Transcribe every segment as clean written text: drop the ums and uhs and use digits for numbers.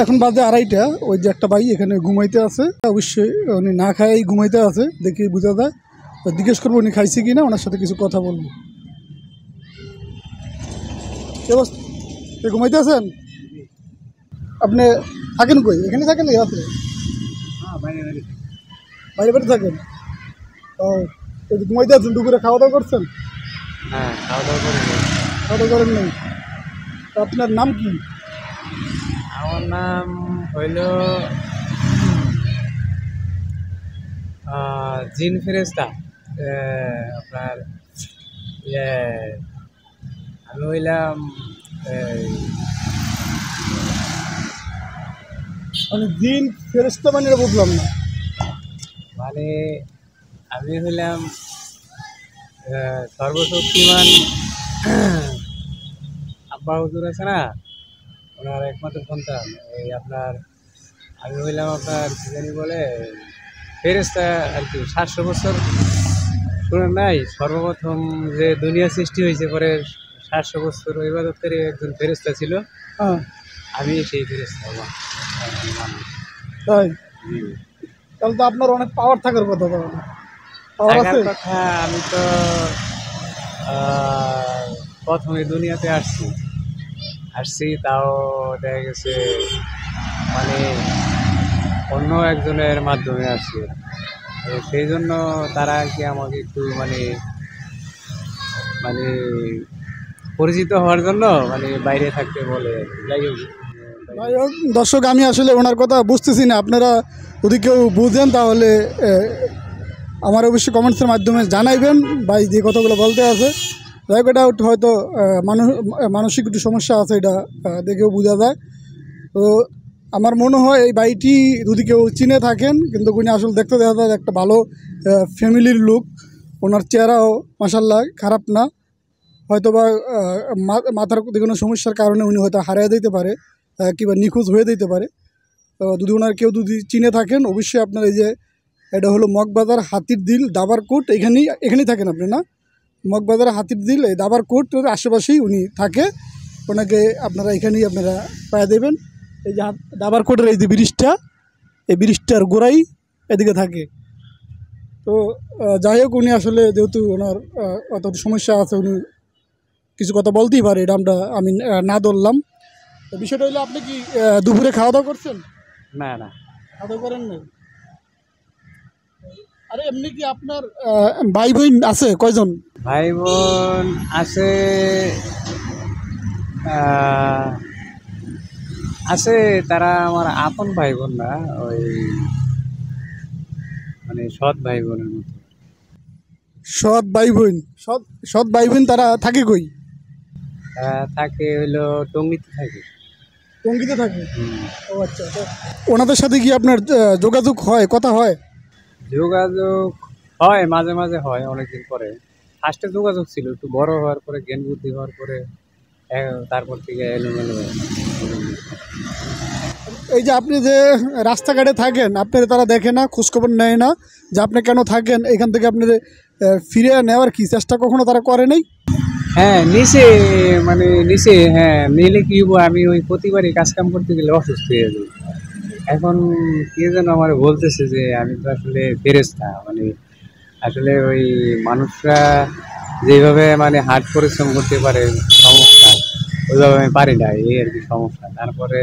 এখন বাজে 2:30। ওই যে একটা ভাই এখানে ঘুমাইতে আছে, অবশ্যই উনি না খাই ঘুমাইতে আছে, দেখি বোঝা যায়। জিজ্ঞেস করবো উনি খাইছে কিনা, ওনার সাথে কিছু কথা বলবো। ঘুমাইতে আছেন আপনি? থাকেন কই? এখানে থাকেন? আপনি বাইরে বাইরে থাকেন? ও, ঘুমাইতে আছেন? দুপুরে খাওয়া দাওয়া করছেন? হ্যাঁ, খাওয়া দাওয়া করি। খাওয়া দাওয়া করেন নাই? আপনার নাম কি? আমার নাম হইল জিন ফেরেস্তা। আপনার ইয়ে আমি হইলাম মানে জিন ফেরেশতা মানে এটা বুঝলাম না। মানে আমি হইলাম সর্বশক্তিমান আব্বা হুজুর আছে না, ওনার একমাত্র সন্তান। এই আপনার আমি হইলাম আপনার কি জানি বলে ফেরেস্তা আর কি। 700 বছর শুনেন নাই? সর্বপ্রথম যে দুনিয়া সৃষ্টি হয়েছে, পরে 700 বছর ইবাদতকারী একজন ফেরেস্তা ছিল। হ্যাঁ, আমি সেই ফেরেস্তা। তাই? তাহলে তো আপনার অনেক পাওয়ার থাকার কথা। পাওয়ার আছে? কথা আমি তো প্রথমে দুনিয়াতে আসছি তাও দেখা গেছে মানে অন্য একজনের মাধ্যমে আসছি। তো সেই জন্য তারা আর কি আমাকে একটু মানে মানে পরিচিত হওয়ার জন্য মানে বাইরে থাকতে বলে। যাই হোক, দর্শক, আমি আসলে ওনার কথা বুঝতেছি না। আপনারা যদি কেউ বুঝেন তাহলে আমার অবশ্যই কমেন্টসের মাধ্যমে জানাইবেন। ভাই যে কথাগুলো বলতে আছে, যাই হোক, এটা হয়তো মানসিক একটু সমস্যা আছে, এটা দেখেও বোঝা যায়। তো আমার মনে হয় এই ভাইটি যদি কেউ চিনে থাকেন, কিন্তু উনি আসলে দেখতে দেখা যায় একটা ভালো ফ্যামিলির লোক। ওনার চেহারাও মাশাআল্লাহ খারাপ না। হয়তো বা মাথার কোনো সমস্যার কারণে উনি হয়তো হারিয়ে দিতে পারে, কিংবা নিখোঁজ হয়ে দিতে পারে। তো যদি ওনার কেউ যদি চিনে থাকেন, অবশ্যই আপনার এই যে এটা হলো মগবাজার হাতির দিল দাবারকোট, এখানেই থাকেন আপনি না? মগবাজার হাতির দিল এই দাবারকোটের আশেপাশেই উনি থাকে। ওনাকে আপনারা এখানেই আপনারা পায়ে দেবেন। এই যে দাবারকোটের এই যে ব্রিজটা, এই ব্রিজটার গোড়াই এদিকে থাকে। তো যাই হোক, উনি আসলে যেহেতু ওনার অত সমস্যা আছে, উনি কিছু কথা বলতেই পারে, এটা আমি না ধরলাম। তো বিষয়টা হলো, আপনি কি দুপুরে খাওয়া দাওয়া করছেন? না না, খাওয়া দাওয়া করেন নাই? আরে এমনি কি আপনার ভাই বোন আছে কয়জন? ভাই বোন আছে, আছে। তারা আমার আপন ভাই বোন না, ওই মানে সৎ ভাই বোনের মতো। সৎ ভাই বোন? সৎ ভাই বোন তারা থাকে কই? তারা থাকে হইলো টঙ্গীতে থাকে। টঙ্গীতে থাকে? ও আচ্ছা। তো ওনাদের সাথে কি আপনার যোগাযোগ হয়, কথা হয়? যোগাযোগ হয়, মাঝে মাঝে হয়, অনেকদিন পরে। ফার্স্টে যোগাযোগ ছিল, একটু বড় হওয়ার পরে, জ্ঞান বুদ্ধি হওয়ার পরে তারপর থেকে এলোমেলো। এই যে আপনি যে রাস্তাঘাটে থাকেন, আপনার তারা দেখে না, খোঁজখবর নেয় না যে আপনি কেন থাকেন? এখান থেকে আপনার ফিরে নেওয়ার কি চেষ্টা কখনো তারা করে নাই? হ্যাঁ, নিচে মানে নিচে, হ্যাঁ, নিলে কি হবো, আমি ওই প্রতিবারই কাজকাম করতে গেলে অসুস্থ হয়ে যাই। এখন কে যেন আমার বলতেছে যে আমি তো আসলে ফেরেশতা। মানে আসলে ওই মানুষরা যেভাবে মানে হার্ড পরিশ্রম করতে পারে, সমস্যা ওইভাবে আমি পারি না, এই আর কি সমস্যা। তারপরে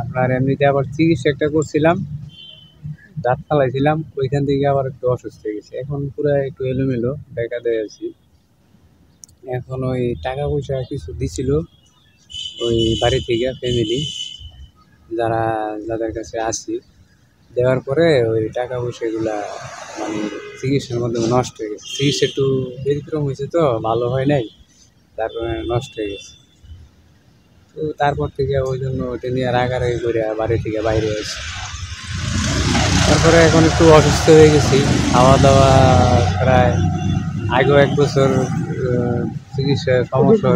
আপনার এমনিতে আবার চিকিৎসা একটা করছিলাম, দাঁত ফালাইছিলাম, ওইখান থেকে আবার একটু অসুস্থ হয়ে গেছে। এখন পুরো একটু এলোমেলো দেখা দেয় আছি। এখন ওই টাকা পয়সা কিছু দিছিল ওই বাড়ি থেকে, ফ্যামিলি যাদের কাছে আসি, দেওয়ার পরে ওই টাকা পয়সাগুলা মানে চিকিৎসার মাধ্যমে নষ্ট হয়ে গেছে। চিকিৎসা একটু ব্যতিক্রম হয়েছে, তো ভালো হয় নাই, তারপরে নষ্ট হয়ে গেছে। তো তারপর থেকে ওই জন্য ওইটা নিয়ে রাগারাগি করে বাড়ি থেকে বাইরে আসি। তারপরে এখন একটু অসুস্থ হয়ে গেছি। খাওয়া দাওয়া প্রায় আগেও 1 বছর চিকিৎসা সমস্যা,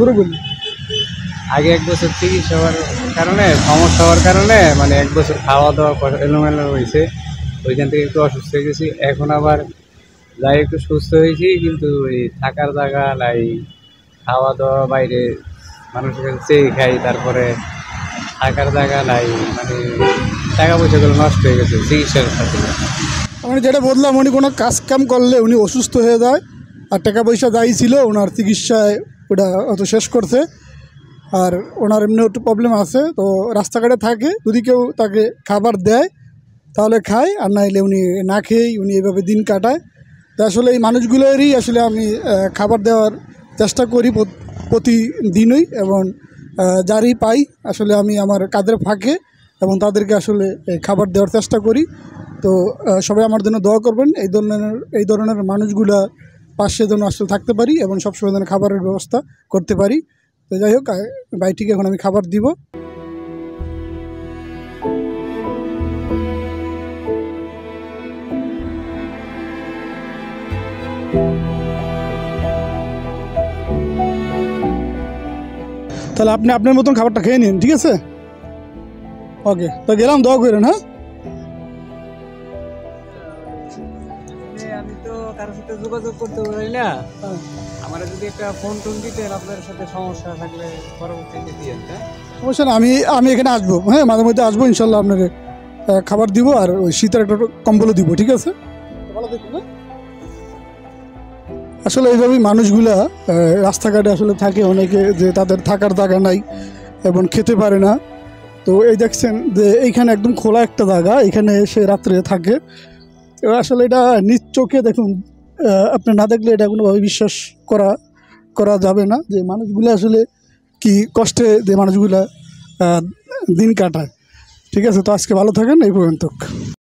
আগে 1 বছর চিকিৎসা হওয়ার কারণে, সমস্যা হওয়ার কারণে মানে 1 বছর খাওয়া দাওয়া এলোমেলো হয়েছে, ওইখান থেকে একটু অসুস্থ হয়ে গেছি। এখন আবার যাই একটু সুস্থ হয়েছি, কিন্তু ওই থাকার জায়গা নাই, খাওয়া দাওয়া বাইরে মানুষের কাছে চেয়ে খাই, তারপরে থাকার জায়গা নাই, মানে টাকা পয়সাগুলো নষ্ট হয়ে গেছে চিকিৎসার সাথে। মানে যেটা বললাম, উনি কোনো কাজ কাম করলে উনি অসুস্থ হয়ে যায়, আর টাকা পয়সা যাই ছিল ওনার চিকিৎসায় ওটা অত শেষ করছে। আর ওনার এমনি একটু প্রবলেম আছে, তো রাস্তাঘাটে থাকে, যদি কেউ তাকে খাবার দেয় তাহলে খায়, আর নাইলে উনি না খেয়েই উনি এভাবে দিন কাটায়। তো আসলে এই মানুষগুলোরই আসলে আমি খাবার দেওয়ার চেষ্টা করি প্রতিদিনই, এবং যারই পাই আসলে আমি আমার কাজের ফাঁকে এবং তাদেরকে আসলে খাবার দেওয়ার চেষ্টা করি। তো সবাই আমার জন্য দোয়া করবেন, এই ধরনের মানুষগুলা পাশে যেন আসলে থাকতে পারি এবং সবসময় যেন খাবারের ব্যবস্থা করতে পারি। তো যাই হোক, ভাইটিকে এখন আমি খাবার দিব। তাহলে আপনি আপনার মতন খাবারটা খেয়ে নিন, ঠিক আছে? ওকে, তো গেলাম, দোয়া করেন। হ্যাঁ, আমি তো কারোর সাথে যোগাযোগ করতে পারি না, আমার যদি একটা ফোন টোন দিতেন, আপনার সাথে সমস্যা থাকলে পরবর্তীতে দিয়ে দেন। সমস্যা না, আমি এখানে আসবো, হ্যাঁ, মাঝে মধ্যে আসবো ইনশাল্লাহ, আপনাকে খাবার দিব আর ওই শীতের একটা কম্বলও দিব, ঠিক আছে? ভালো থাকবেন। হ্যাঁ, আসলে এইভাবেই মানুষগুলা রাস্তাঘাটে আসলে থাকে, অনেকে যে তাদের থাকার জায়গা নাই এবং খেতে পারে না। তো এই দেখছেন যে এইখানে একদম খোলা একটা জায়গা, এখানে এসে রাত্রে থাকে। তো আসলে এটা নিজ চোখে দেখুন, আপনি না দেখলে এটা কোনোভাবে বিশ্বাস করা যাবে না যে মানুষগুলো আসলে কি কষ্টে যে মানুষগুলা দিন কাটায়। ঠিক আছে, তো আজকে ভালো থাকেন, এই পর্যন্ত।